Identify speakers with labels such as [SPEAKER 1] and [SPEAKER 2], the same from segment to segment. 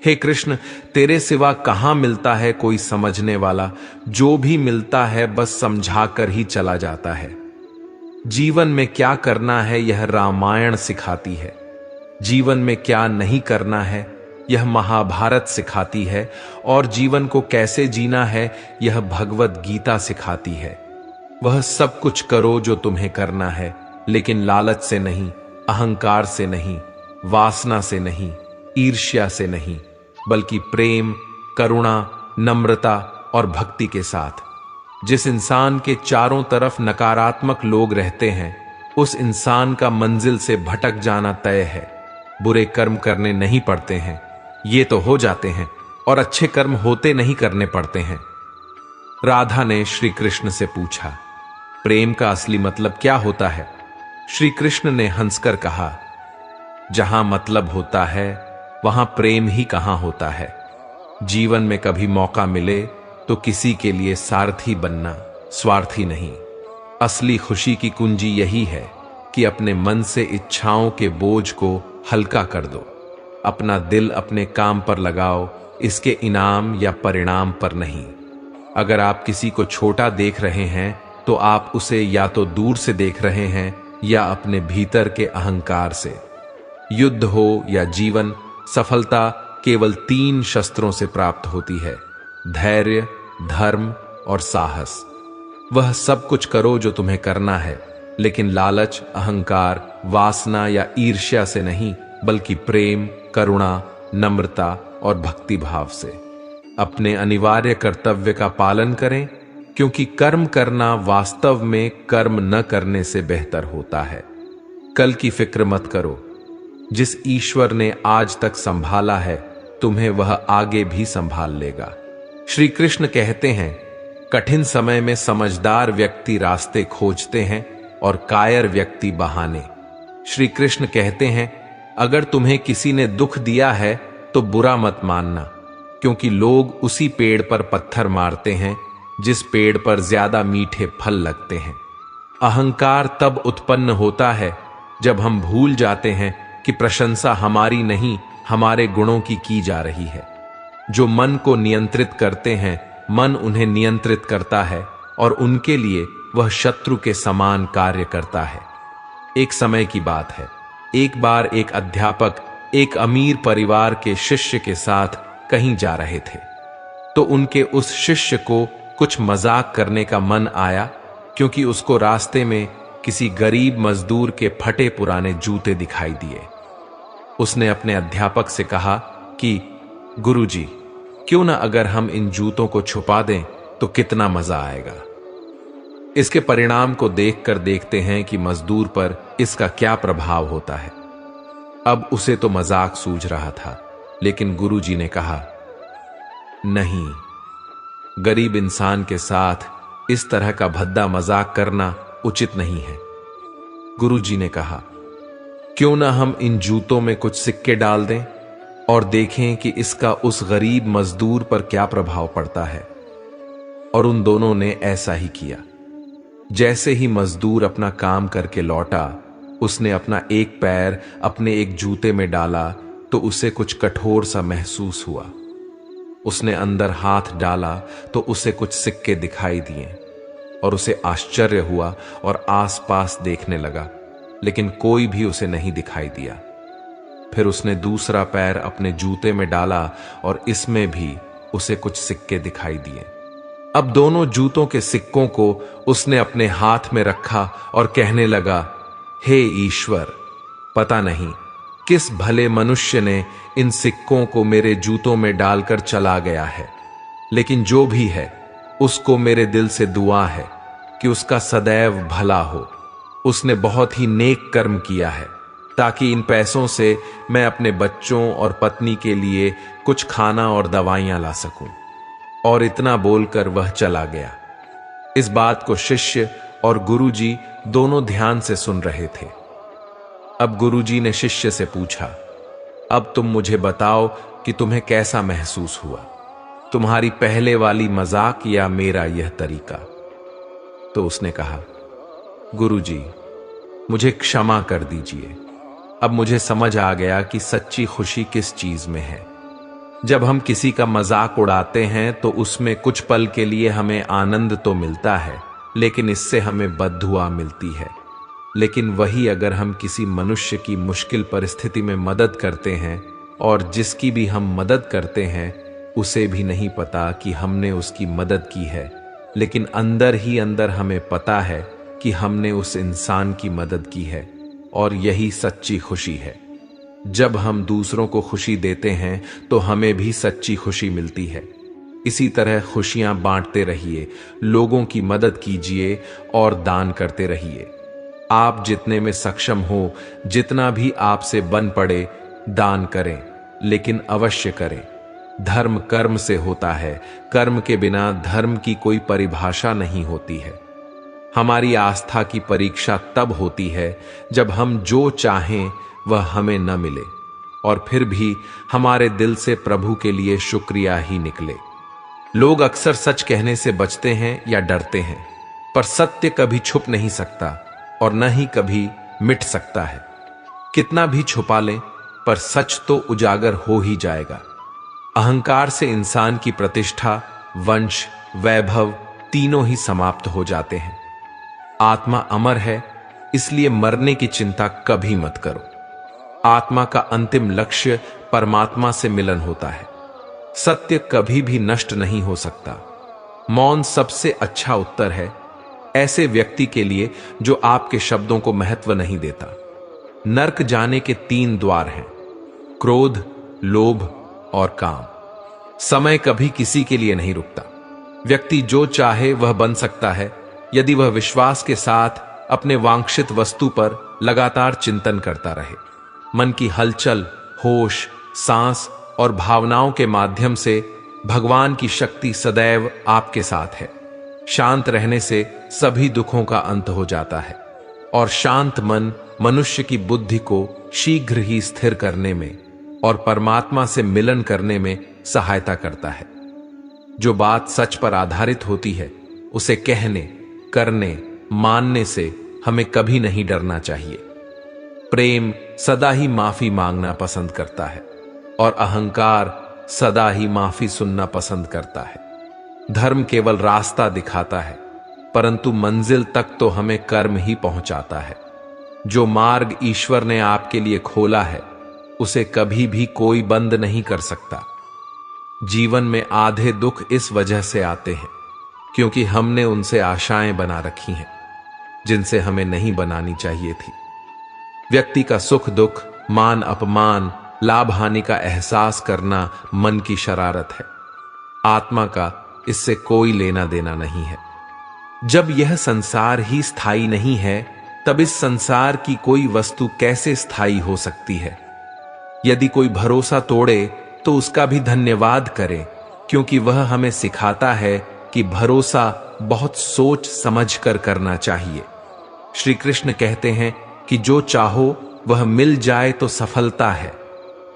[SPEAKER 1] हे कृष्ण, तेरे सिवा कहाँ मिलता है कोई समझने वाला। जो भी मिलता है बस समझाकर ही चला जाता है। जीवन में क्या करना है यह रामायण सिखाती है। जीवन में क्या नहीं करना है यह महाभारत सिखाती है। और जीवन को कैसे जीना है यह भगवत गीता सिखाती है। वह सब कुछ करो जो तुम्हें करना है, लेकिन लालच से नहीं, अहंकार से नहीं, वासना से नहीं, ईर्ष्या से नहीं, बल्कि प्रेम, करुणा, नम्रता और भक्ति के साथ। जिस इंसान के चारों तरफ नकारात्मक लोग रहते हैं, उस इंसान का मंजिल से भटक जाना तय है। बुरे कर्म करने नहीं पड़ते हैं, ये तो हो जाते हैं, और अच्छे कर्म होते नहीं करने पड़ते हैं। राधा ने श्री कृष्ण से पूछा, प्रेम का असली मतलब क्या होता है? श्री कृष्ण ने हंसकर कहा, जहां मतलब होता है वहां प्रेम ही कहां होता है। जीवन में कभी मौका मिले तो किसी के लिए सारथी बनना, स्वार्थी नहीं। असली खुशी की कुंजी यही है कि अपने मन से इच्छाओं के बोझ को हल्का कर दो। अपना दिल अपने काम पर लगाओ, इसके इनाम या परिणाम पर नहीं। अगर आप किसी को छोटा देख रहे हैं तो आप उसे या तो दूर से देख रहे हैं या अपने भीतर के अहंकार से। युद्ध हो या जीवन, सफलता केवल 3 शस्त्रों से प्राप्त होती है: धैर्य, धर्म और साहस। वह सब कुछ करो जो तुम्हें करना है, लेकिन लालच, अहंकार, वासना या ईर्ष्या से नहीं, बल्कि प्रेम, करुणा, नम्रता और भक्ति भाव से। अपने अनिवार्य कर्तव्य का पालन करें, क्योंकि कर्म करना वास्तव में कर्म न करने से बेहतर होता है। कल की फिक्र मत करो। जिस ईश्वर ने आज तक संभाला है, तुम्हें वह आगे भी संभाल लेगा। श्री कृष्ण कहते हैं, कठिन समय में समझदार व्यक्ति रास्ते खोजते हैं और कायर व्यक्ति बहाने। श्री कृष्ण कहते हैं, अगर तुम्हें किसी ने दुख दिया है तो बुरा मत मानना, क्योंकि लोग उसी पेड़ पर पत्थर मारते हैं जिस पेड़ पर ज्यादा मीठे फल लगते हैं। अहंकार तब उत्पन्न होता है जब हम भूल जाते हैं कि प्रशंसा हमारी नहीं, हमारे गुणों की जा रही है। जो मन को नियंत्रित करते हैं, मन उन्हें नियंत्रित करता है और उनके लिए वह शत्रु के समान कार्य करता है। एक समय की बात है, एक बार एक अध्यापक एक अमीर परिवार के शिष्य के साथ कहीं जा रहे थे, तो उनके उस शिष्य को कुछ मजाक करने का मन आया, क्योंकि उसको रास्ते में किसी गरीब मजदूर के फटे पुराने जूते दिखाई दिए। उसने अपने अध्यापक से कहा कि गुरुजी, क्यों ना अगर हम इन जूतों को छुपा दें तो कितना मजा आएगा। इसके परिणाम को देखकर देखते हैं कि मजदूर पर इसका क्या प्रभाव होता है। अब उसे तो मजाक सूझ रहा था, लेकिन गुरुजी ने कहा, नहीं, गरीब इंसान के साथ इस तरह का भद्दा मजाक करना उचित नहीं है। गुरुजी ने कहा, क्यों ना हम इन जूतों में कुछ सिक्के डाल दें और देखें कि इसका उस गरीब मजदूर पर क्या प्रभाव पड़ता है। और उन दोनों ने ऐसा ही किया। जैसे ही मजदूर अपना काम करके लौटा, उसने अपना एक पैर अपने एक जूते में डाला तो उसे कुछ कठोर सा महसूस हुआ। उसने अंदर हाथ डाला तो उसे कुछ सिक्के दिखाई दिए और उसे आश्चर्य हुआ और आसपास देखने लगा, लेकिन कोई भी उसे नहीं दिखाई दिया। फिर उसने दूसरा पैर अपने जूते में डाला और इसमें भी उसे कुछ सिक्के दिखाई दिए। अब दोनों जूतों के सिक्कों को उसने अपने हाथ में रखा और कहने लगा, हे ईश्वर, पता नहीं किस भले मनुष्य ने इन सिक्कों को मेरे जूतों में डालकर चला गया है, लेकिन जो भी है उसको मेरे दिल से दुआ है कि उसका सदैव भला हो। उसने बहुत ही नेक कर्म किया है, ताकि इन पैसों से मैं अपने बच्चों और पत्नी के लिए कुछ खाना और दवाइयां ला सकूं। और इतना बोलकर वह चला गया। इस बात को शिष्य और गुरुजी दोनों ध्यान से सुन रहे थे। अब गुरुजी ने शिष्य से पूछा, अब तुम मुझे बताओ कि तुम्हें कैसा महसूस हुआ, तुम्हारी पहले वाली मजाक या मेरा यह तरीका। तो उसने कहा, गुरुजी, मुझे क्षमा कर दीजिए। अब मुझे समझ आ गया कि सच्ची खुशी किस चीज में है। जब हम किसी का मजाक उड़ाते हैं तो उसमें कुछ पल के लिए हमें आनंद तो मिलता है, लेकिन इससे हमें बद्दुआ मिलती है। लेकिन वही अगर हम किसी मनुष्य की मुश्किल परिस्थिति में मदद करते हैं और जिसकी भी हम मदद करते हैं उसे भी नहीं पता कि हमने उसकी मदद की है, लेकिन अंदर ही अंदर हमें पता है कि हमने उस इंसान की मदद की है, और यही सच्ची खुशी है। जब हम दूसरों को खुशी देते हैं तो हमें भी सच्ची खुशी मिलती है। इसी तरह खुशियां बांटते रहिए, लोगों की मदद कीजिए और दान करते रहिए। आप जितने में सक्षम हो, जितना भी आपसे बन पड़े, दान करें, लेकिन अवश्य करें। धर्म कर्म से होता है, कर्म के बिना धर्म की कोई परिभाषा नहीं होती है। हमारी आस्था की परीक्षा तब होती है जब हम जो चाहें वह हमें न मिले और फिर भी हमारे दिल से प्रभु के लिए शुक्रिया ही निकले। लोग अक्सर सच कहने से बचते हैं या डरते हैं, पर सत्य कभी छुप नहीं सकता और न ही कभी मिट सकता है। कितना भी छुपा लें पर सच तो उजागर हो ही जाएगा। अहंकार से इंसान की प्रतिष्ठा, वंश, वैभव तीनों ही समाप्त हो जाते हैं। आत्मा अमर है, इसलिए मरने की चिंता कभी मत करो। आत्मा का अंतिम लक्ष्य परमात्मा से मिलन होता है। सत्य कभी भी नष्ट नहीं हो सकता। मौन सबसे अच्छा उत्तर है ऐसे व्यक्ति के लिए जो आपके शब्दों को महत्व नहीं देता। नरक जाने के 3 द्वार हैं: क्रोध, लोभ और काम। समय कभी किसी के लिए नहीं रुकता। व्यक्ति जो चाहे वह बन सकता है यदि वह विश्वास के साथ अपने वांछित वस्तु पर लगातार चिंतन करता रहे। मन की हलचल, होश, सांस और भावनाओं के माध्यम से भगवान की शक्ति सदैव आपके साथ है। शांत रहने से सभी दुखों का अंत हो जाता है और शांत मन मनुष्य की बुद्धि को शीघ्र ही स्थिर करने में और परमात्मा से मिलन करने में सहायता करता है। जो बात सच पर आधारित होती है उसे कहने, करने, मानने से हमें कभी नहीं डरना चाहिए। प्रेम सदा ही माफी मांगना पसंद करता है और अहंकार सदा ही माफी सुनना पसंद करता है। धर्म केवल रास्ता दिखाता है, परंतु मंजिल तक तो हमें कर्म ही पहुंचाता है। जो मार्ग ईश्वर ने आपके लिए खोला है उसे कभी भी कोई बंद नहीं कर सकता। जीवन में आधे दुख इस वजह से आते हैं क्योंकि हमने उनसे आशाएं बना रखी हैं जिनसे हमें नहीं बनानी चाहिए थी। व्यक्ति का सुख दुख, मान अपमान, लाभ हानि का एहसास करना मन की शरारत है। आत्मा का इससे कोई लेना देना नहीं है। जब यह संसार ही स्थायी नहीं है तब इस संसार की कोई वस्तु कैसे स्थायी हो सकती है। यदि कोई भरोसा तोड़े तो उसका भी धन्यवाद करें, क्योंकि वह हमें सिखाता है कि भरोसा बहुत सोच समझ कर करना चाहिए। श्री कृष्ण कहते हैं कि जो चाहो वह मिल जाए तो सफलता है,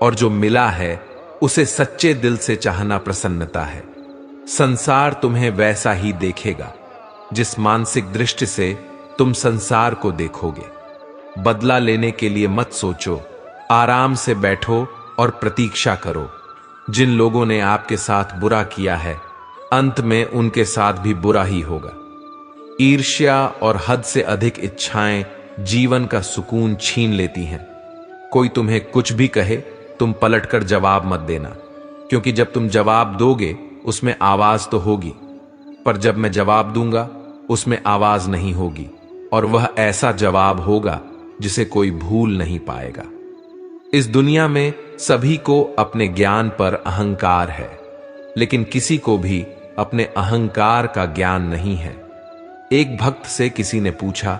[SPEAKER 1] और जो मिला है उसे सच्चे दिल से चाहना प्रसन्नता है। संसार तुम्हें वैसा ही देखेगा जिस मानसिक दृष्टि से तुम संसार को देखोगे। बदला लेने के लिए मत सोचो, आराम से बैठो और प्रतीक्षा करो। जिन लोगों ने आपके साथ बुरा किया है अंत में उनके साथ भी बुरा ही होगा। ईर्ष्या और हद से अधिक इच्छाएं जीवन का सुकून छीन लेती हैं। कोई तुम्हें कुछ भी कहे तुम पलटकर जवाब मत देना, क्योंकि जब तुम जवाब दोगे उसमें आवाज तो होगी, पर जब मैं जवाब दूंगा उसमें आवाज नहीं होगी, और वह ऐसा जवाब होगा जिसे कोई भूल नहीं पाएगा। इस दुनिया में सभी को अपने ज्ञान पर अहंकार है, लेकिन किसी को भी अपने अहंकार का ज्ञान नहीं है। एक भक्त से किसी ने पूछा,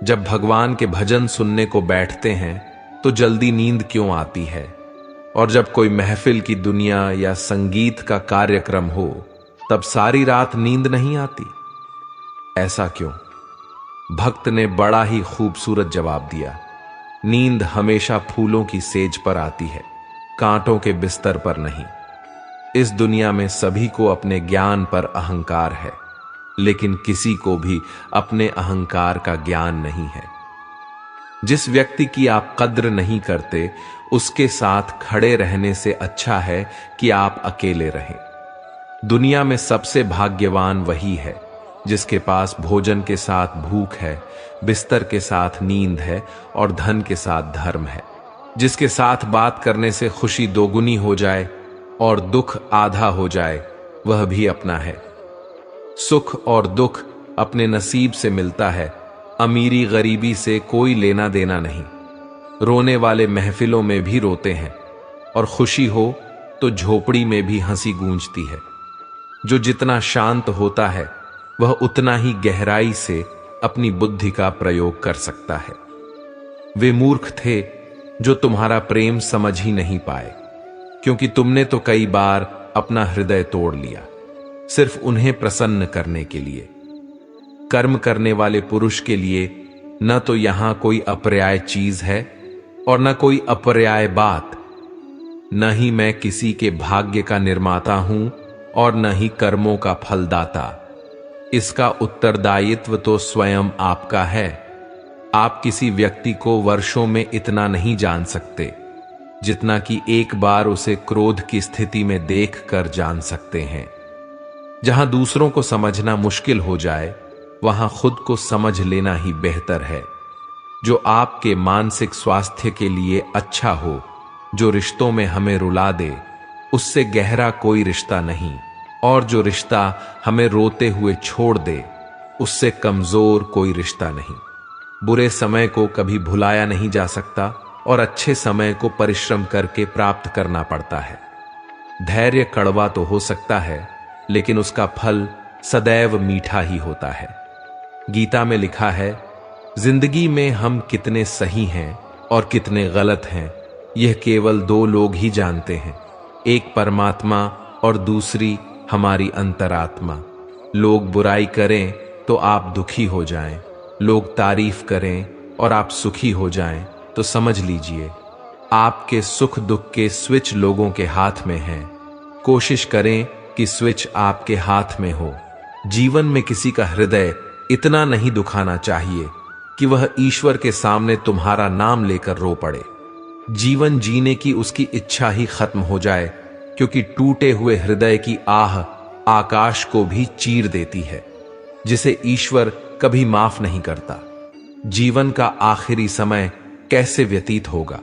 [SPEAKER 1] जब भगवान के भजन सुनने को बैठते हैं तो जल्दी नींद क्यों आती है, और जब कोई महफिल की दुनिया या संगीत का कार्यक्रम हो तब सारी रात नींद नहीं आती, ऐसा क्यों? भक्त ने बड़ा ही खूबसूरत जवाब दिया, नींद हमेशा फूलों की सेज पर आती है, कांटों के बिस्तर पर नहीं। इस दुनिया में सभी को अपने ज्ञान पर अहंकार है, लेकिन किसी को भी अपने अहंकार का ज्ञान नहीं है। जिस व्यक्ति की आप कद्र नहीं करते उसके साथ खड़े रहने से अच्छा है कि आप अकेले रहें। दुनिया में सबसे भाग्यवान वही है जिसके पास भोजन के साथ भूख है, बिस्तर के साथ नींद है और धन के साथ धर्म है, जिसके साथ बात करने से खुशी दोगुनी हो जाए और दुख आधा हो जाए, वह भी अपना है। सुख और दुख अपने नसीब से मिलता है, अमीरी गरीबी से कोई लेना देना नहीं। रोने वाले महफिलों में भी रोते हैं और खुशी हो तो झोपड़ी में भी हंसी गूंजती है। जो जितना शांत होता है वह उतना ही गहराई से अपनी बुद्धि का प्रयोग कर सकता है। वे मूर्ख थे जो तुम्हारा प्रेम समझ ही नहीं पाए, क्योंकि तुमने तो कई बार अपना हृदय तोड़ लिया सिर्फ उन्हें प्रसन्न करने के लिए। कर्म करने वाले पुरुष के लिए न तो यहां कोई अपर्याय चीज है और न कोई अपर्याय बात। न ही मैं किसी के भाग्य का निर्माता हूं और न ही कर्मों का फलदाता। इसका उत्तरदायित्व तो स्वयं आपका है। आप किसी व्यक्ति को वर्षों में इतना नहीं जान सकते जितना कि एक बार उसे क्रोध की स्थिति में देख कर जान सकते हैं। जहां दूसरों को समझना मुश्किल हो जाए वहां खुद को समझ लेना ही बेहतर है। जो आपके मानसिक स्वास्थ्य के लिए अच्छा हो, जो रिश्तों में हमें रुला दे, उससे गहरा कोई रिश्ता नहीं, और जो रिश्ता हमें रोते हुए छोड़ दे, उससे कमजोर कोई रिश्ता नहीं। बुरे समय को कभी भुलाया नहीं जा सकता और अच्छे समय को परिश्रम करके प्राप्त करना पड़ता है। धैर्य कड़वा तो हो सकता है, लेकिन उसका फल सदैव मीठा ही होता है। गीता में लिखा है, जिंदगी में हम कितने सही हैं और कितने गलत हैं यह केवल दो लोग ही जानते हैं, एक परमात्मा और दूसरी हमारी अंतरात्मा। लोग बुराई करें तो आप दुखी हो जाएं, लोग तारीफ करें और आप सुखी हो जाएं, तो समझ लीजिए आपके सुख दुख के स्विच लोगों के हाथ में हैं। कोशिश करें कि स्विच आपके हाथ में हो। जीवन में किसी का हृदय इतना नहीं दुखाना चाहिए कि वह ईश्वर के सामने तुम्हारा नाम लेकर रो पड़े। जीवन जीने की उसकी इच्छा ही खत्म हो जाए, क्योंकि टूटे हुए हृदय की आह आकाश को भी चीर देती है, जिसे ईश्वर कभी माफ नहीं करता। जीवन का आखिरी समय कैसे व्यतीत होगा,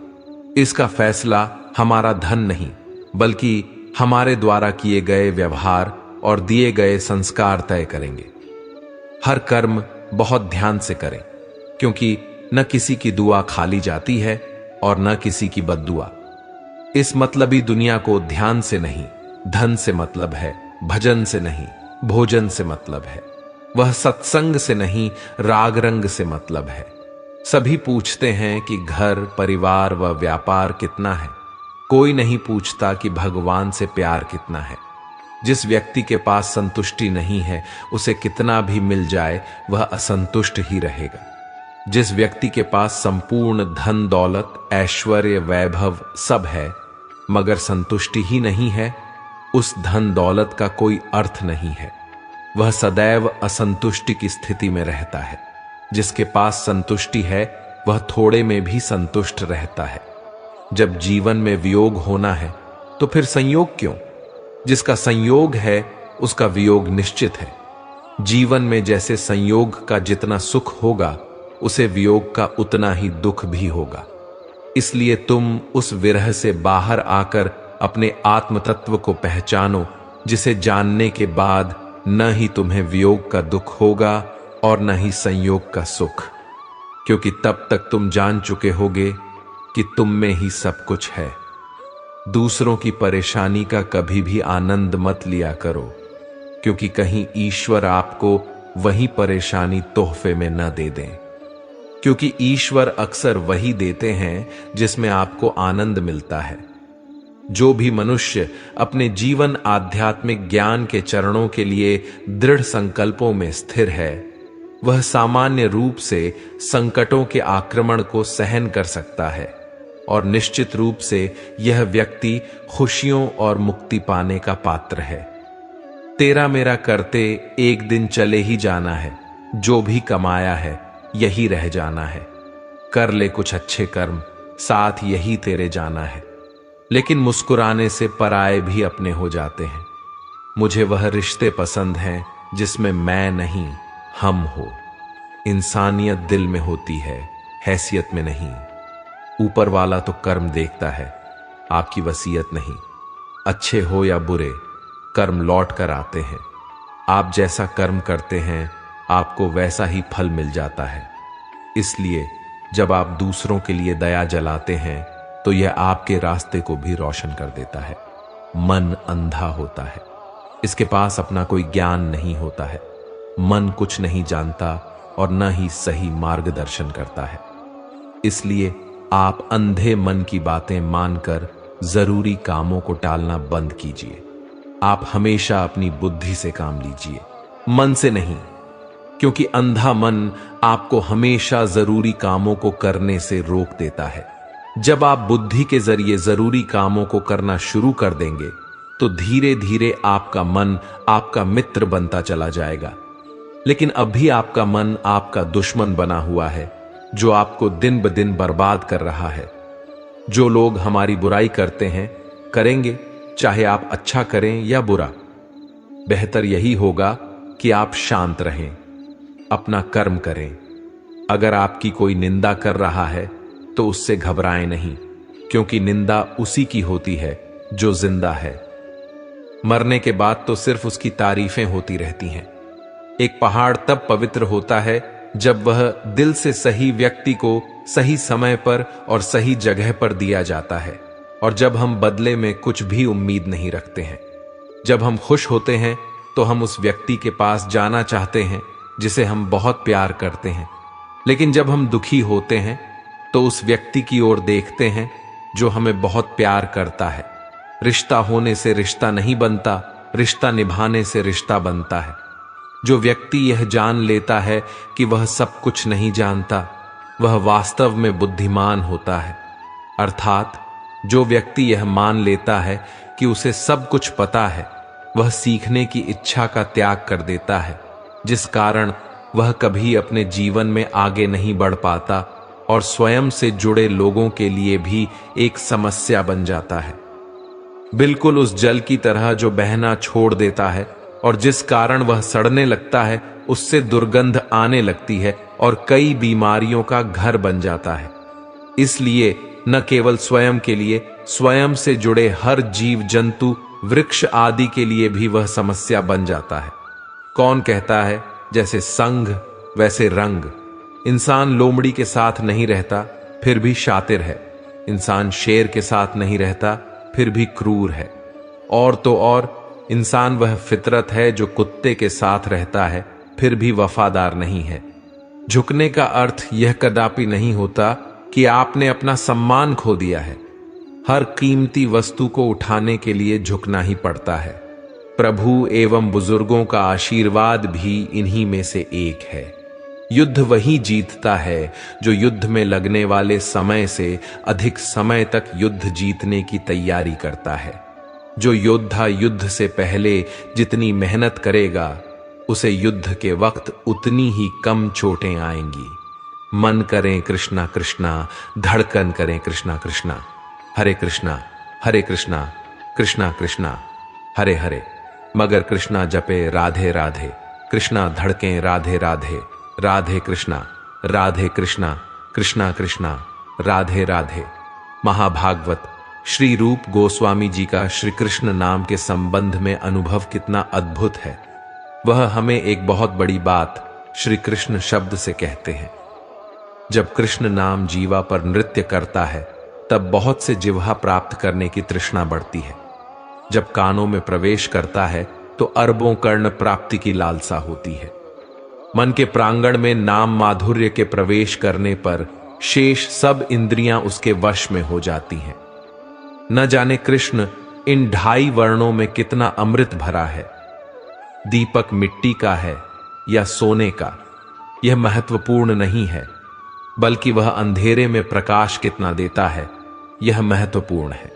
[SPEAKER 1] इसका फैसला हमारा धन नहीं बल्कि हमारे द्वारा किए गए व्यवहार और दिए गए संस्कार तय करेंगे। हर कर्म बहुत ध्यान से करें, क्योंकि न किसी की दुआ खाली जाती है और न किसी की बद्दुआ। इस मतलबी दुनिया को ध्यान से नहीं, धन से मतलब है, भजन से नहीं, भोजन से मतलब है, वह सत्संग से नहीं, राग रंग से मतलब है। सभी पूछते हैं कि घर, परिवार व व्यापार कितना है, कोई नहीं पूछता कि भगवान से प्यार कितना है। जिस व्यक्ति के पास संतुष्टि नहीं है, उसे कितना भी मिल जाए वह असंतुष्ट ही रहेगा। जिस व्यक्ति के पास संपूर्ण धन दौलत, ऐश्वर्य, वैभव सब है, मगर संतुष्टि ही नहीं है, उस धन दौलत का कोई अर्थ नहीं है। वह सदैव असंतुष्टि की स्थिति में रहता है। जिसके पास संतुष्टि है वह थोड़े में भी संतुष्ट रहता है। जब जीवन में वियोग होना है तो फिर संयोग क्यों? जिसका संयोग है उसका वियोग निश्चित है। जीवन में जैसे संयोग का जितना सुख होगा, उसे वियोग का उतना ही दुख भी होगा। इसलिए तुम उस विरह से बाहर आकर अपने आत्म तत्व को पहचानो, जिसे जानने के बाद न ही तुम्हें वियोग का दुख होगा और न ही संयोग का सुख, क्योंकि तब तक तुम जान चुके होगे कि तुम में ही सब कुछ है। दूसरों की परेशानी का कभी भी आनंद मत लिया करो, क्योंकि कहीं ईश्वर आपको वही परेशानी तोहफे में न दे दें। क्योंकि ईश्वर अक्सर वही देते हैं जिसमें आपको आनंद मिलता है। जो भी मनुष्य अपने जीवन आध्यात्मिक ज्ञान के चरणों के लिए दृढ़ संकल्पों में स्थिर है, वह सामान्य रूप से संकटों के आक्रमण को सहन कर सकता है, और निश्चित रूप से यह व्यक्ति खुशियों और मुक्ति पाने का पात्र है। तेरा मेरा करते एक दिन चले ही जाना है, जो भी कमाया है यही रह जाना है। कर ले कुछ अच्छे कर्म, साथ यही तेरे जाना है। लेकिन मुस्कुराने से पराए भी अपने हो जाते हैं। मुझे वह रिश्ते पसंद हैं जिसमें मैं नहीं हम हो। इंसानियत दिल में होती है, हैसियत में नहीं। ऊपर वाला तो कर्म देखता है, आपकी वसीयत नहीं। अच्छे हो या बुरे, कर्म लौट कर आते हैं। आप जैसा कर्म करते हैं आपको वैसा ही फल मिल जाता है। इसलिए जब आप दूसरों के लिए दया जलाते हैं तो यह आपके रास्ते को भी रोशन कर देता है। मन अंधा होता है, इसके पास अपना कोई ज्ञान नहीं होता है। मन कुछ नहीं जानता और न ही सही मार्गदर्शन करता है। इसलिए आप अंधे मन की बातें मानकर जरूरी कामों को टालना बंद कीजिए। आप हमेशा अपनी बुद्धि से काम लीजिए, मन से नहीं, क्योंकि अंधा मन आपको हमेशा जरूरी कामों को करने से रोक देता है। जब आप बुद्धि के जरिए जरूरी कामों को करना शुरू कर देंगे तो धीरे धीरे आपका मन आपका मित्र बनता चला जाएगा। लेकिन अभी आपका मन आपका दुश्मन बना हुआ है, जो आपको दिन ब दिन बर्बाद कर रहा है। जो लोग हमारी बुराई करते हैं करेंगे, चाहे आप अच्छा करें या बुरा। बेहतर यही होगा कि आप शांत रहें, अपना कर्म करें। अगर आपकी कोई निंदा कर रहा है तो उससे घबराएं नहीं, क्योंकि निंदा उसी की होती है जो जिंदा है। मरने के बाद तो सिर्फ उसकी तारीफें होती रहती हैं। एक पहाड़ तब पवित्र होता है जब वह दिल से सही व्यक्ति को सही समय पर और सही जगह पर दिया जाता है, और जब हम बदले में कुछ भी उम्मीद नहीं रखते हैं। जब हम खुश होते हैं तो हम उस व्यक्ति के पास जाना चाहते हैं जिसे हम बहुत प्यार करते हैं। लेकिन जब हम दुखी होते हैं तो उस व्यक्ति की ओर देखते हैं जो हमें बहुत प्यार करता है। रिश्ता होने से रिश्ता नहीं बनता, रिश्ता निभाने से रिश्ता बनता है। जो व्यक्ति यह जान लेता है कि वह सब कुछ नहीं जानता, वह वास्तव में बुद्धिमान होता है। अर्थात जो व्यक्ति यह मान लेता है कि उसे सब कुछ पता है, वह सीखने की इच्छा का त्याग कर देता है, जिस कारण वह कभी अपने जीवन में आगे नहीं बढ़ पाता और स्वयं से जुड़े लोगों के लिए भी एक समस्या बन जाता है। बिल्कुल उस जल की तरह जो बहना छोड़ देता है और जिस कारण वह सड़ने लगता है, उससे दुर्गंध आने लगती है और कई बीमारियों का घर बन जाता है। इसलिए न केवल स्वयं के लिए, स्वयं से जुड़े हर जीव जंतु वृक्ष आदि के लिए भी वह समस्या बन जाता है। कौन कहता है जैसे संग वैसे रंग। इंसान लोमड़ी के साथ नहीं रहता फिर भी शातिर है, इंसान शेर के साथ नहीं रहता फिर भी क्रूर है, और तो और इंसान वह फितरत है जो कुत्ते के साथ रहता है फिर भी वफादार नहीं है। झुकने का अर्थ यह कदापि नहीं होता कि आपने अपना सम्मान खो दिया है। हर कीमती वस्तु को उठाने के लिए झुकना ही पड़ता है। प्रभु एवं बुजुर्गों का आशीर्वाद भी इन्हीं में से एक है। युद्ध वही जीतता है जो युद्ध में लगने वाले समय से अधिक समय तक युद्ध जीतने की तैयारी करता है। जो योद्धा युद्ध से पहले जितनी मेहनत करेगा, उसे युद्ध के वक्त उतनी ही कम चोटें आएंगी। मन करें कृष्णा कृष्णा, धड़कन करें कृष्णा कृष्णा, हरे कृष्णा कृष्णा कृष्णा हरे हरे। मगर कृष्णा जपे राधे राधे, कृष्णा धड़कें राधे राधे, राधे कृष्णा कृष्णा कृष्णा राधे राधे। महाभागवत श्री रूप गोस्वामी जी का श्री कृष्ण नाम के संबंध में अनुभव कितना अद्भुत है। वह हमें एक बहुत बड़ी बात श्री कृष्ण शब्द से कहते हैं। जब कृष्ण नाम जीवा पर नृत्य करता है तब बहुत से जिह्वा प्राप्त करने की तृष्णा बढ़ती है। जब कानों में प्रवेश करता है तो अरबों कर्ण प्राप्ति की लालसा होती है। मन के प्रांगण में नाम माधुर्य के प्रवेश करने पर शेष सब इंद्रियां उसके वश में हो जाती हैं। न जाने कृष्ण इन 2.5 वर्णों में कितना अमृत भरा है। दीपक मिट्टी का है या सोने का, यह महत्वपूर्ण नहीं है, बल्कि वह अंधेरे में प्रकाश कितना देता है, यह महत्वपूर्ण है।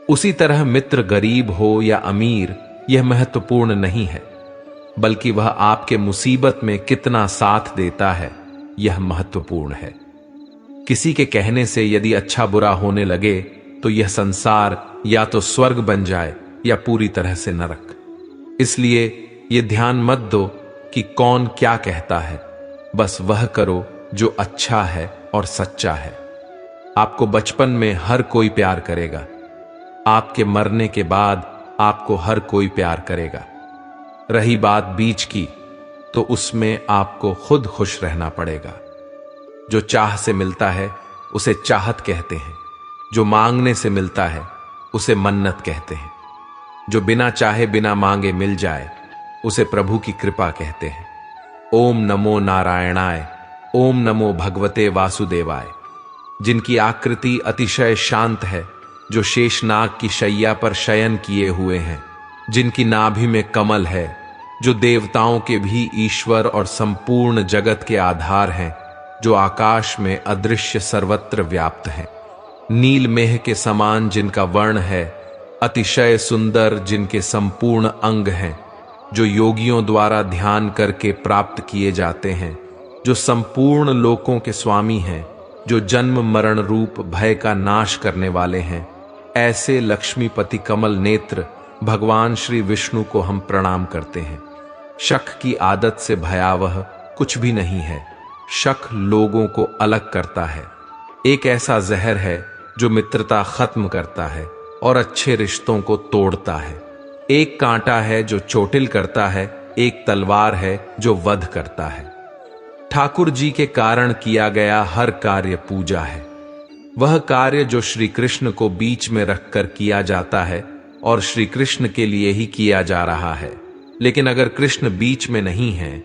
[SPEAKER 1] उसी तरह मित्र गरीब हो या अमीर, यह महत्वपूर्ण नहीं है, बल्कि वह आपके मुसीबत में कितना साथ देता है, यह महत्वपूर्ण है। किसी के कहने से यदि अच्छा बुरा होने लगे तो यह संसार या तो स्वर्ग बन जाए या पूरी तरह से नरक। इसलिए ये ध्यान मत दो कि कौन क्या कहता है, बस वह करो जो अच्छा है और सच्चा है। आपको बचपन में हर कोई प्यार करेगा, आपके मरने के बाद आपको हर कोई प्यार करेगा। रही बात बीच की, तो उसमें आपको खुद खुश रहना पड़ेगा। जो चाह से मिलता है उसे चाहत कहते हैं, जो मांगने से मिलता है उसे मन्नत कहते हैं, जो बिना चाहे बिना मांगे मिल जाए उसे प्रभु की कृपा कहते हैं। ओम नमो नारायणाय, ओम नमो भगवते वासुदेवाय। जिनकी आकृति अतिशय शांत है, जो शेषनाग की शैया पर शयन किए हुए हैं, जिनकी नाभि में कमल है, जो देवताओं के भी ईश्वर और संपूर्ण जगत के आधार हैं, जो आकाश में अदृश्य सर्वत्र व्याप्त हैं, नील मेह के समान जिनका वर्ण है, अतिशय सुंदर जिनके संपूर्ण अंग हैं, जो योगियों द्वारा ध्यान करके प्राप्त किए जाते हैं, जो संपूर्ण लोकों के स्वामी हैं, जो जन्म मरण रूप भय का नाश करने वाले हैं, ऐसे लक्ष्मीपति कमल नेत्र भगवान श्री विष्णु को हम प्रणाम करते हैं। शक की आदत से भयावह कुछ भी नहीं है। शक लोगों को अलग करता है। एक ऐसा जहर है जो मित्रता खत्म करता है और अच्छे रिश्तों को तोड़ता है। एक कांटा है जो चोटिल करता है, एक तलवार है जो वध करता है। ठाकुर जी के कारण किया गया हर कार्य पूजा है। वह कार्य जो श्री कृष्ण को बीच में रखकर किया जाता है और श्री कृष्ण के लिए ही किया जा रहा है। लेकिन अगर कृष्ण बीच में नहीं है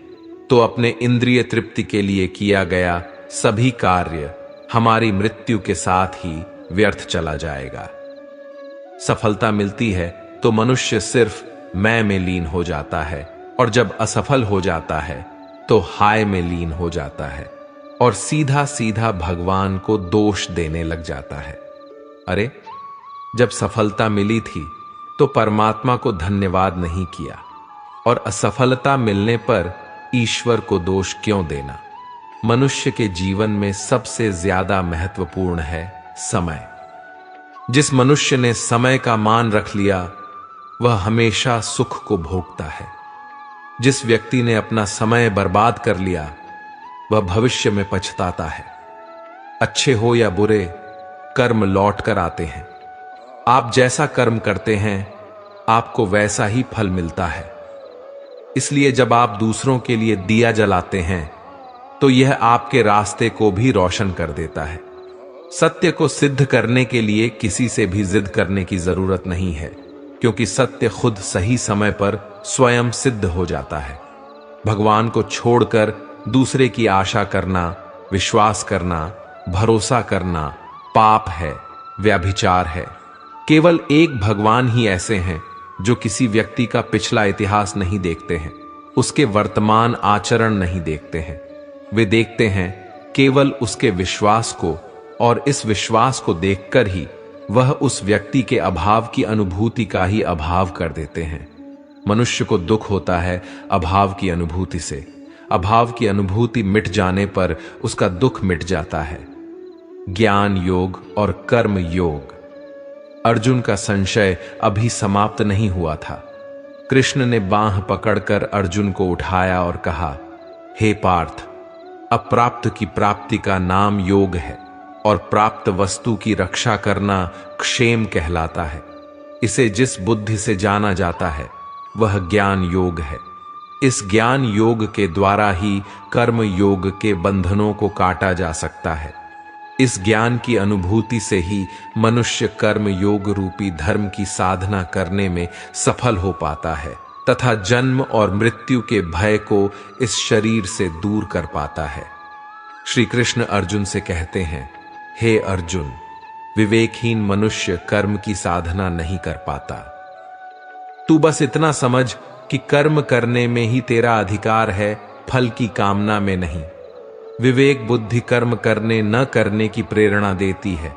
[SPEAKER 1] तो अपने इंद्रिय तृप्ति के लिए किया गया सभी कार्य हमारी मृत्यु के साथ ही व्यर्थ चला जाएगा। सफलता मिलती है तो मनुष्य सिर्फ मैं में लीन हो जाता है, और जब असफल हो जाता है तो हाय में लीन हो जाता है और सीधा सीधा भगवान को दोष देने लग जाता है। अरे, जब सफलता मिली थी तो परमात्मा को धन्यवाद नहीं किया, और असफलता मिलने पर ईश्वर को दोष क्यों देना। मनुष्य के जीवन में सबसे ज्यादा महत्वपूर्ण है समय। जिस मनुष्य ने समय का मान रख लिया वह हमेशा सुख को भोगता है। जिस व्यक्ति ने अपना समय बर्बाद कर लिया वह भविष्य में पछताता है। अच्छे हो या बुरे, कर्म लौट कर आते हैं। आप जैसा कर्म करते हैं आपको वैसा ही फल मिलता है। इसलिए जब आप दूसरों के लिए दिया जलाते हैं तो यह आपके रास्ते को भी रोशन कर देता है। सत्य को सिद्ध करने के लिए किसी से भी जिद करने की जरूरत नहीं है, क्योंकि सत्य खुद सही समय पर स्वयं सिद्ध हो जाता है। भगवान को छोड़कर दूसरे की आशा करना, विश्वास करना, भरोसा करना पाप है, व्यभिचार है। केवल एक भगवान ही ऐसे हैं जो किसी व्यक्ति का पिछला इतिहास नहीं देखते हैं, उसके वर्तमान आचरण नहीं देखते हैं। वे देखते हैं केवल उसके विश्वास को, और इस विश्वास को देखकर ही वह उस व्यक्ति के अभाव की अनुभूति का ही अभाव कर देते हैं। मनुष्य को दुख होता है अभाव की अनुभूति से। अभाव की अनुभूति मिट जाने पर उसका दुख मिट जाता है। ज्ञान योग और कर्म योग। अर्जुन का संशय अभी समाप्त नहीं हुआ था। कृष्ण ने बांह पकड़कर अर्जुन को उठाया और कहा, हे पार्थ, अप्राप्त की प्राप्ति का नाम योग है और प्राप्त वस्तु की रक्षा करना क्षेम कहलाता है। इसे जिस बुद्धि से जाना जाता है वह ज्ञान योग है। इस ज्ञान योग के द्वारा ही कर्म योग के बंधनों को काटा जा सकता है। इस ज्ञान की अनुभूति से ही मनुष्य कर्म योग रूपी धर्म की साधना करने में सफल हो पाता है तथा जन्म और मृत्यु के भय को इस शरीर से दूर कर पाता है। श्री कृष्ण अर्जुन से कहते हैं, हे अर्जुन, विवेकहीन मनुष्य कर्म की साधना नहीं कर पाता। तू बस इतना समझ कि कर्म करने में ही तेरा अधिकार है, फल की कामना में नहीं। विवेक बुद्धि कर्म करने न करने की प्रेरणा देती है।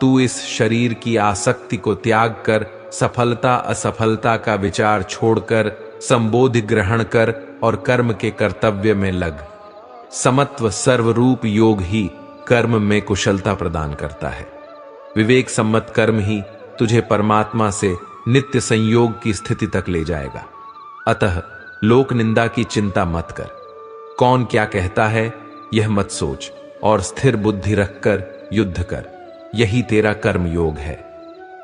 [SPEAKER 1] तू इस शरीर की आसक्ति को त्याग कर सफलता असफलता का विचार छोड़कर संबोधि ग्रहण कर और कर्म के कर्तव्य में लग। समत्व सर्वरूप योग ही कर्म में कुशलता प्रदान करता है। विवेक सम्मत कर्म ही तुझे परमात्मा से नित्य संयोग की स्थिति तक ले जाएगा। अतः लोक निंदा की चिंता मत कर। कौन क्या कहता है यह मत सोच, और स्थिर बुद्धि रखकर युद्ध कर। यही तेरा कर्म योग है।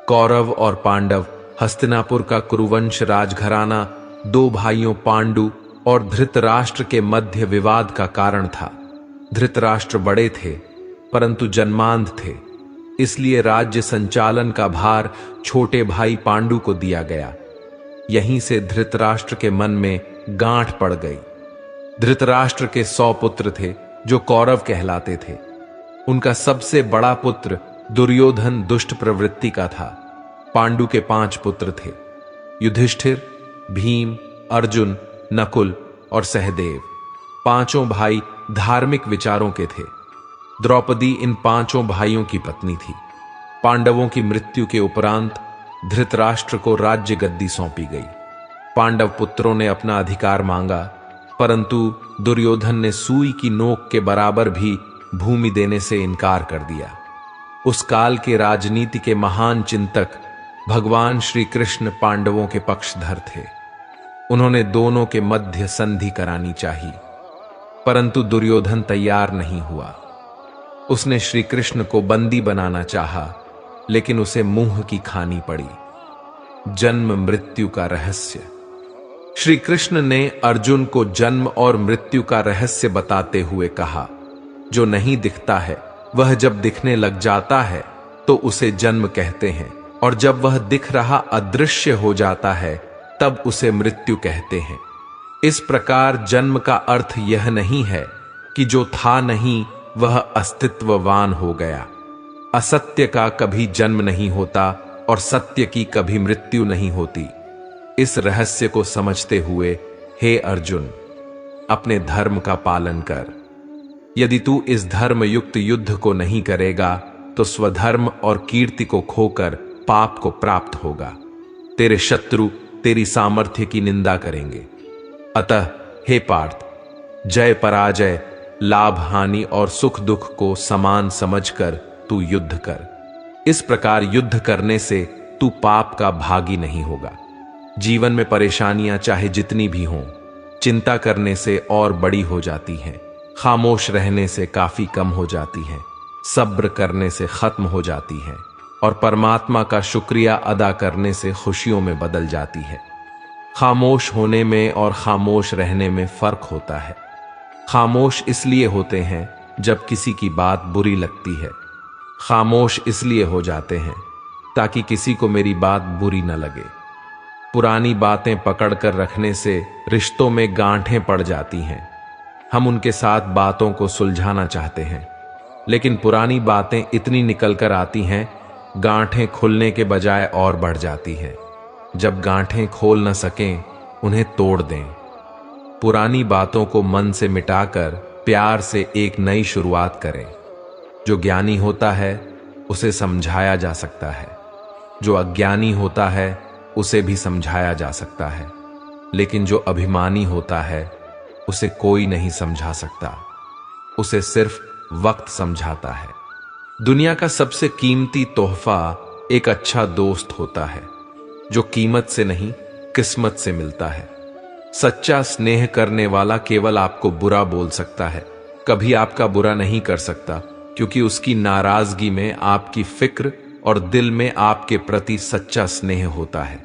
[SPEAKER 1] कौरव और पांडव, हस्तिनापुर का कुरुवंश राजघराना, दो भाइयों पांडु और धृतराष्ट्र के मध्य विवाद का कारण था। धृतराष्ट्र बड़े थे परंतु जन्मांध थे, इसलिए राज्य संचालन का भार छोटे भाई पांडु को दिया गया। यहीं से धृतराष्ट्र के मन में गांठ पड़ गई। धृतराष्ट्र के 100 पुत्र थे जो कौरव कहलाते थे। उनका सबसे बड़ा पुत्र दुर्योधन दुष्ट प्रवृत्ति का था। पांडु के 5 पुत्र थे, युधिष्ठिर, भीम, अर्जुन, नकुल और सहदेव। पांचों भाई धार्मिक विचारों के थे। द्रौपदी इन पांचों भाइयों की पत्नी थी। पांडवों की मृत्यु के उपरांत धृतराष्ट्र को राज्य गद्दी सौंपी गई। पांडव पुत्रों ने अपना अधिकार मांगा, परंतु दुर्योधन ने सुई की नोक के बराबर भी भूमि देने से इनकार कर दिया। उस काल के राजनीति के महान चिंतक भगवान श्री कृष्ण पांडवों के पक्षधर थे। उन्होंने दोनों के मध्य संधि करानी चाहिए, परंतु दुर्योधन तैयार नहीं हुआ। उसने श्री कृष्ण को बंदी बनाना चाहा, लेकिन उसे मुंह की खानी पड़ी। जन्म मृत्यु का रहस्य। श्री कृष्ण ने अर्जुन को जन्म और मृत्यु का रहस्य बताते हुए कहा, जो नहीं दिखता है वह जब दिखने लग जाता है तो उसे जन्म कहते हैं, और जब वह दिख रहा अदृश्य हो जाता है तब उसे मृत्यु कहते हैं। इस प्रकार जन्म का अर्थ यह नहीं है कि जो था नहीं वह अस्तित्ववान हो गया। असत्य का कभी जन्म नहीं होता और सत्य की कभी मृत्यु नहीं होती। इस रहस्य को समझते हुए हे अर्जुन, अपने धर्म का पालन कर। यदि तू इस धर्म युक्त युद्ध को नहीं करेगा तो स्वधर्म और कीर्ति को खोकर पाप को प्राप्त होगा। तेरे शत्रु तेरी सामर्थ्य की निंदा करेंगे। अतः हे पार्थ, जय पराजय, लाभ हानि और सुख दुख को समान समझकर तू युद्ध कर। इस प्रकार युद्ध करने से तू पाप का भागी नहीं होगा। जीवन में परेशानियां चाहे जितनी भी हों, चिंता करने से और बड़ी हो जाती हैं। खामोश रहने से काफी कम हो जाती हैं। सब्र करने से खत्म हो जाती हैं और परमात्मा का शुक्रिया अदा करने से खुशियों में बदल जाती है। खामोश होने में और खामोश रहने में फर्क होता है। खामोश इसलिए होते हैं जब किसी की बात बुरी लगती है। खामोश इसलिए हो जाते हैं ताकि किसी को मेरी बात बुरी न लगे। पुरानी बातें पकड़कर रखने से रिश्तों में गांठें पड़ जाती हैं। हम उनके साथ बातों को सुलझाना चाहते हैं, लेकिन पुरानी बातें इतनी निकल कर आती हैं, गांठें खुलने के बजाय और बढ़ जाती हैं। जब गांठें खोल न सकें, उन्हें तोड़ दें। पुरानी बातों को मन से मिटाकर प्यार से एक नई शुरुआत करें। जो ज्ञानी होता है उसे समझाया जा सकता है, जो अज्ञानी होता है उसे भी समझाया जा सकता है, लेकिन जो अभिमानी होता है उसे कोई नहीं समझा सकता। उसे सिर्फ वक्त समझाता है। दुनिया का सबसे कीमती तोहफा एक अच्छा दोस्त होता है, जो कीमत से नहीं किस्मत से मिलता है। सच्चा स्नेह करने वाला केवल आपको बुरा बोल सकता है, कभी आपका बुरा नहीं कर सकता, क्योंकि उसकी नाराजगी में आपकी फिक्र और दिल में आपके प्रति सच्चा स्नेह होता है।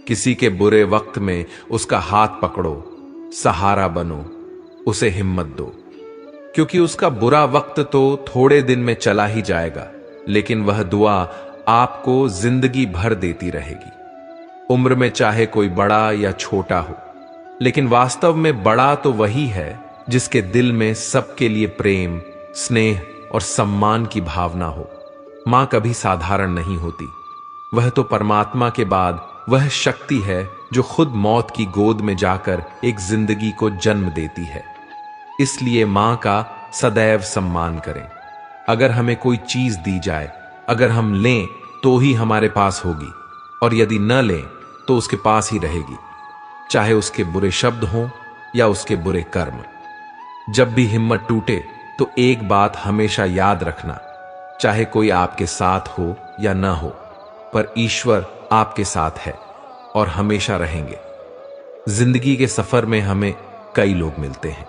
[SPEAKER 1] किसी के बुरे वक्त में उसका हाथ पकड़ो, सहारा बनो, उसे हिम्मत दो, क्योंकि उसका बुरा वक्त तो थोड़े दिन में चला ही जाएगा, लेकिन वह दुआ आपको जिंदगी भर देती रहेगी। उम्र में चाहे कोई बड़ा या छोटा हो, लेकिन वास्तव में बड़ा तो वही है जिसके दिल में सबके लिए प्रेम, स्नेह और सम्मान की भावना हो। मां कभी साधारण नहीं होती। वह तो परमात्मा के बाद वह शक्ति है जो खुद मौत की गोद में जाकर एक जिंदगी को जन्म देती है। इसलिए मां का सदैव सम्मान करें। अगर हमें कोई चीज दी जाए, अगर हम लें तो ही हमारे पास होगी, और यदि न लें तो उसके पास ही रहेगी, चाहे उसके बुरे शब्द हों या उसके बुरे कर्म। जब भी हिम्मत टूटे तो एक बात हमेशा याद रखना, चाहे कोई आपके साथ हो या न हो, पर ईश्वर आपके साथ है और हमेशा रहेंगे। जिंदगी के सफर में हमें कई लोग मिलते हैं।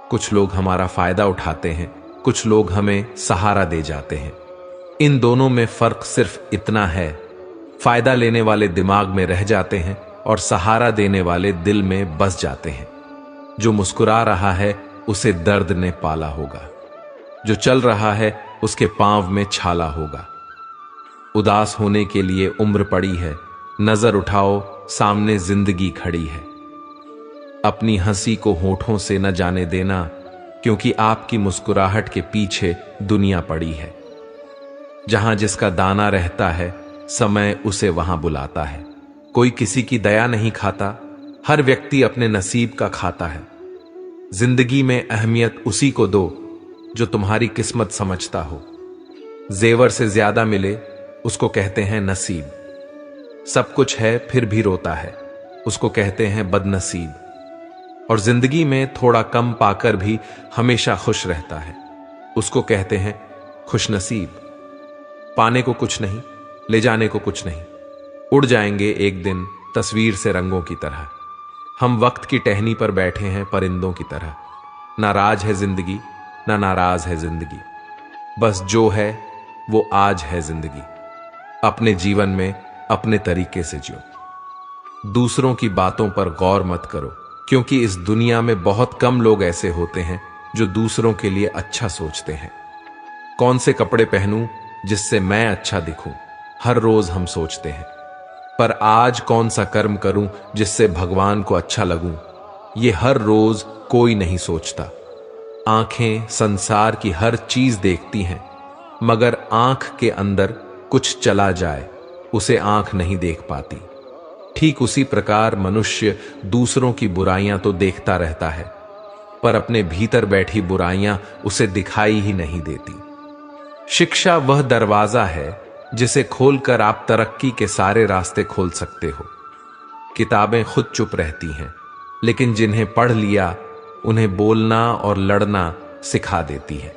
[SPEAKER 1] कुछ लोग हमारा फायदा उठाते हैं, कुछ लोग हमें सहारा दे जाते हैं। इन दोनों में फर्क सिर्फ इतना है, फायदा लेने वाले दिमाग में रह जाते हैं और सहारा देने वाले दिल में बस जाते हैं। जो मुस्कुरा रहा है उसे दर्द ने पाला होगा, जो चल रहा है उसके पांव में छाला होगा। उदास होने के लिए उम्र पड़ी है, नजर उठाओ सामने जिंदगी खड़ी है। अपनी हंसी को होठों से न जाने देना, क्योंकि आपकी मुस्कुराहट के पीछे दुनिया पड़ी है। जहां जिसका दाना रहता है, समय उसे वहां बुलाता है। कोई किसी की दया नहीं खाता, हर व्यक्ति अपने नसीब का खाता है। जिंदगी में अहमियत उसी को दो जो तुम्हारी किस्मत समझता हो। जेवर से ज्यादा मिले उसको कहते हैं नसीब। सब कुछ है फिर भी रोता है, उसको कहते हैं बदनसीब। और जिंदगी में थोड़ा कम पाकर भी हमेशा खुश रहता है, उसको कहते हैं खुशनसीब। पाने को कुछ नहीं, ले जाने को कुछ नहीं, उड़ जाएंगे एक दिन तस्वीर से रंगों की तरह। हम वक्त की टहनी पर बैठे हैं परिंदों की तरह। ना राज है जिंदगी, ना नाराज है जिंदगी, बस जो है वो आज है जिंदगी। अपने जीवन में अपने तरीके से जियो। दूसरों की बातों पर गौर मत करो, क्योंकि इस दुनिया में बहुत कम लोग ऐसे होते हैं जो दूसरों के लिए अच्छा सोचते हैं। कौन से कपड़े पहनूं जिससे मैं अच्छा दिखूं, हर रोज हम सोचते हैं। पर आज कौन सा कर्म करूं जिससे भगवान को अच्छा लगूं, ये हर रोज कोई नहीं सोचता। आंखें संसार की हर चीज देखती हैं, मगर आंख के अंदर कुछ चला जाए उसे आंख नहीं देख पाती। ठीक उसी प्रकार मनुष्य दूसरों की बुराइयां तो देखता रहता है, पर अपने भीतर बैठी बुराइयां उसे दिखाई ही नहीं देती। शिक्षा वह दरवाजा है जिसे खोलकर आप तरक्की के सारे रास्ते खोल सकते हो। किताबें खुद चुप रहती हैं, लेकिन जिन्हें पढ़ लिया उन्हें बोलना और लड़ना सिखा देती है।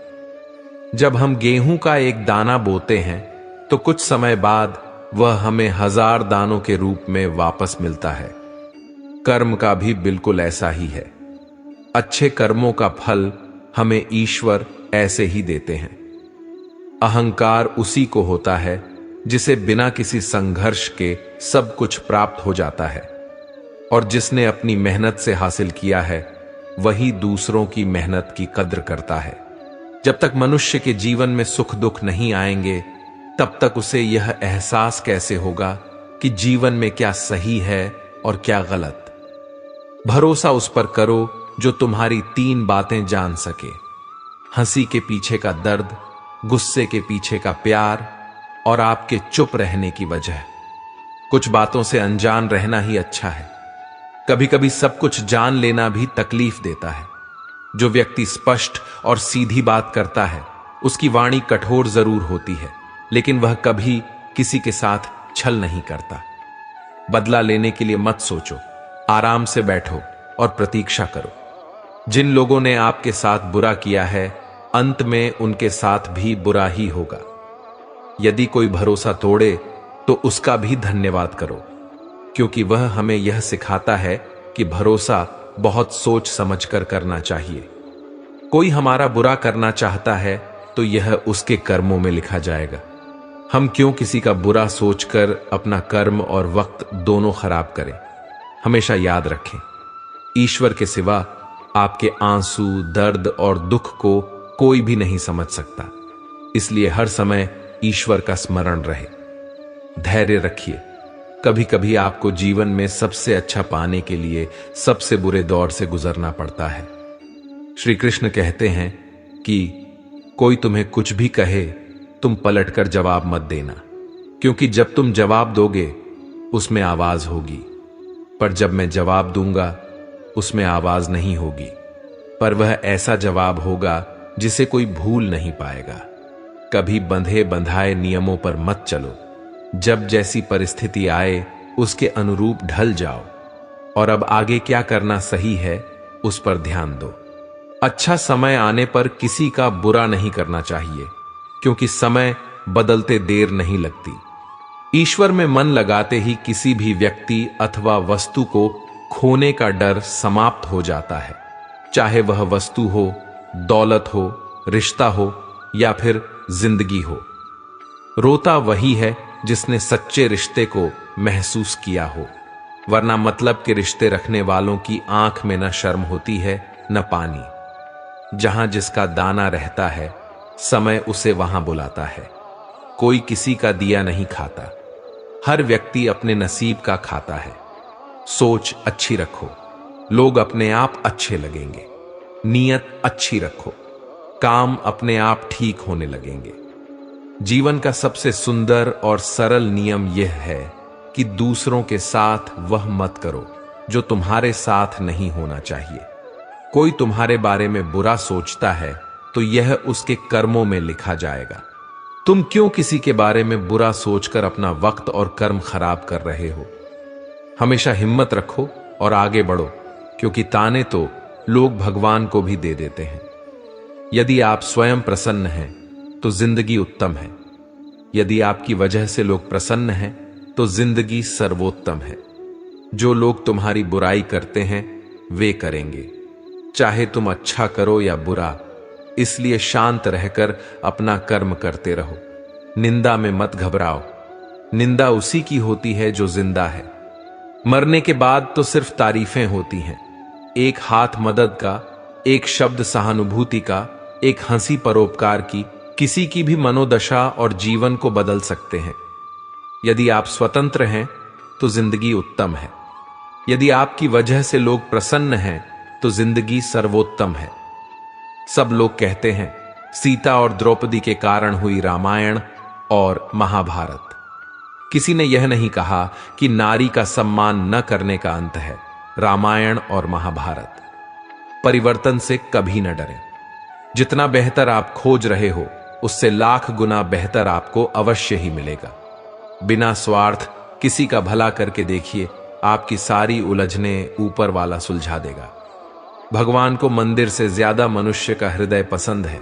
[SPEAKER 1] जब हम गेहूं का एक दाना बोते हैं तो कुछ समय बाद वह हमें 1000 दानों के रूप में वापस मिलता है। कर्म का भी बिल्कुल ऐसा ही है। अच्छे कर्मों का फल हमें ईश्वर ऐसे ही देते हैं। अहंकार उसी को होता है जिसे बिना किसी संघर्ष के सब कुछ प्राप्त हो जाता है, और जिसने अपनी मेहनत से हासिल किया है वही दूसरों की मेहनत की कद्र करता है। जब तक मनुष्य के जीवन में सुख दुख नहीं आएंगे, तब तक उसे यह एहसास कैसे होगा कि जीवन में क्या सही है और क्या गलत। भरोसा उस पर करो जो तुम्हारी 3 बातें जान सके: हंसी के पीछे का दर्द, गुस्से के पीछे का प्यार और आपके चुप रहने की वजह। कुछ बातों से अनजान रहना ही अच्छा है। कभी कभी सब कुछ जान लेना भी तकलीफ देता है। जो व्यक्ति स्पष्ट और सीधी बात करता है उसकी वाणी कठोर जरूर होती है, लेकिन वह कभी किसी के साथ छल नहीं करता। बदला लेने के लिए मत सोचो, आराम से बैठो और प्रतीक्षा करो। जिन लोगों ने आपके साथ बुरा किया है, अंत में उनके साथ भी बुरा ही होगा। यदि कोई भरोसा तोड़े तो उसका भी धन्यवाद करो, क्योंकि वह हमें यह सिखाता है कि भरोसा बहुत सोच समझकर करना चाहिए। कोई हमारा बुरा करना चाहता है तो यह उसके कर्मों में लिखा जाएगा। हम क्यों किसी का बुरा सोचकर अपना कर्म और वक्त दोनों खराब करें। हमेशा याद रखें, ईश्वर के सिवा आपके आंसू, दर्द और दुख को कोई भी नहीं समझ सकता। इसलिए हर समय ईश्वर का स्मरण रहे। धैर्य रखिए। कभी कभी आपको जीवन में सबसे अच्छा पाने के लिए सबसे बुरे दौर से गुजरना पड़ता है। श्री कृष्ण कहते हैं कि कोई तुम्हें कुछ भी कहे, तुम पलटकर जवाब मत देना, क्योंकि जब तुम जवाब दोगे उसमें आवाज होगी, पर जब मैं जवाब दूंगा उसमें आवाज नहीं होगी, पर वह ऐसा जवाब होगा जिसे कोई भूल नहीं पाएगा। कभी बंधे बंधाए नियमों पर मत चलो। जब जैसी परिस्थिति आए उसके अनुरूप ढल जाओ, और अब आगे क्या करना सही है उस पर ध्यान दो। अच्छा समय आने पर किसी का बुरा नहीं करना चाहिए, क्योंकि समय बदलते देर नहीं लगती। ईश्वर में मन लगाते ही किसी भी व्यक्ति अथवा वस्तु को खोने का डर समाप्त हो जाता है, चाहे वह वस्तु हो, दौलत हो, रिश्ता हो या फिर जिंदगी हो। रोता वही है जिसने सच्चे रिश्ते को महसूस किया हो, वरना मतलब के रिश्ते रखने वालों की आंख में न शर्म होती है न पानी। जहां जिसका दाना रहता है, समय उसे वहां बुलाता है। कोई किसी का दिया नहीं खाता, हर व्यक्ति अपने नसीब का खाता है। सोच अच्छी रखो, लोग अपने आप अच्छे लगेंगे। नीयत अच्छी रखो, काम अपने आप ठीक होने लगेंगे। जीवन का सबसे सुंदर और सरल नियम यह है कि दूसरों के साथ वह मत करो जो तुम्हारे साथ नहीं होना चाहिए। कोई तुम्हारे बारे में बुरा सोचता है तो यह उसके कर्मों में लिखा जाएगा। तुम क्यों किसी के बारे में बुरा सोचकर अपना वक्त और कर्म खराब कर रहे हो? हमेशा हिम्मत रखो और आगे बढ़ो, क्योंकि ताने तो लोग भगवान को भी दे देते हैं। यदि आप स्वयं प्रसन्न हैं तो जिंदगी उत्तम है। यदि आपकी वजह से लोग प्रसन्न हैं तो जिंदगी सर्वोत्तम है। जो लोग तुम्हारी बुराई करते हैं वे करेंगे, चाहे तुम अच्छा करो या बुरा। इसलिए शांत रहकर अपना कर्म करते रहो। निंदा में मत घबराओ, निंदा उसी की होती है जो जिंदा है। मरने के बाद तो सिर्फ तारीफें होती हैं। एक हाथ मदद का, एक शब्द सहानुभूति का, एक हंसी परोपकार की किसी की भी मनोदशा और जीवन को बदल सकते हैं। यदि आप स्वतंत्र हैं तो जिंदगी उत्तम है। यदि आपकी वजह से लोग प्रसन्न हैं तो जिंदगी सर्वोत्तम है। सब लोग कहते हैं सीता और द्रौपदी के कारण हुई रामायण और महाभारत। किसी ने यह नहीं कहा कि नारी का सम्मान न करने का अंत है रामायण और महाभारत। परिवर्तन से कभी न डरें। जितना बेहतर आप खोज रहे हो उससे लाख गुना बेहतर आपको अवश्य ही मिलेगा। बिना स्वार्थ किसी का भला करके देखिए, आपकी सारी उलझनें ऊपर वाला सुलझा देगा। भगवान को मंदिर से ज्यादा मनुष्य का हृदय पसंद है,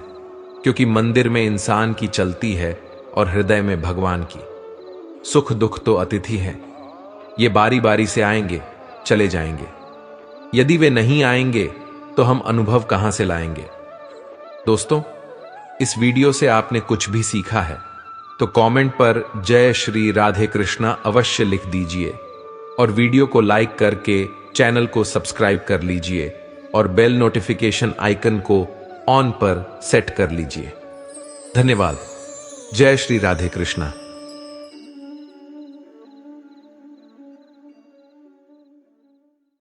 [SPEAKER 1] क्योंकि मंदिर में इंसान की चलती है और हृदय में भगवान की। सुख दुख तो अतिथि है, ये बारी बारी से आएंगे, चले जाएंगे। यदि वे नहीं आएंगे तो हम अनुभव कहां से लाएंगे? दोस्तों, इस वीडियो से आपने कुछ भी सीखा है तो कमेंट पर जय श्री राधे कृष्णा अवश्य लिख दीजिए और वीडियो को लाइक करके चैनल को सब्सक्राइब कर लीजिए और बेल नोटिफिकेशन आइकन को ऑन पर सेट कर लीजिए। धन्यवाद। जय श्री राधे कृष्णा।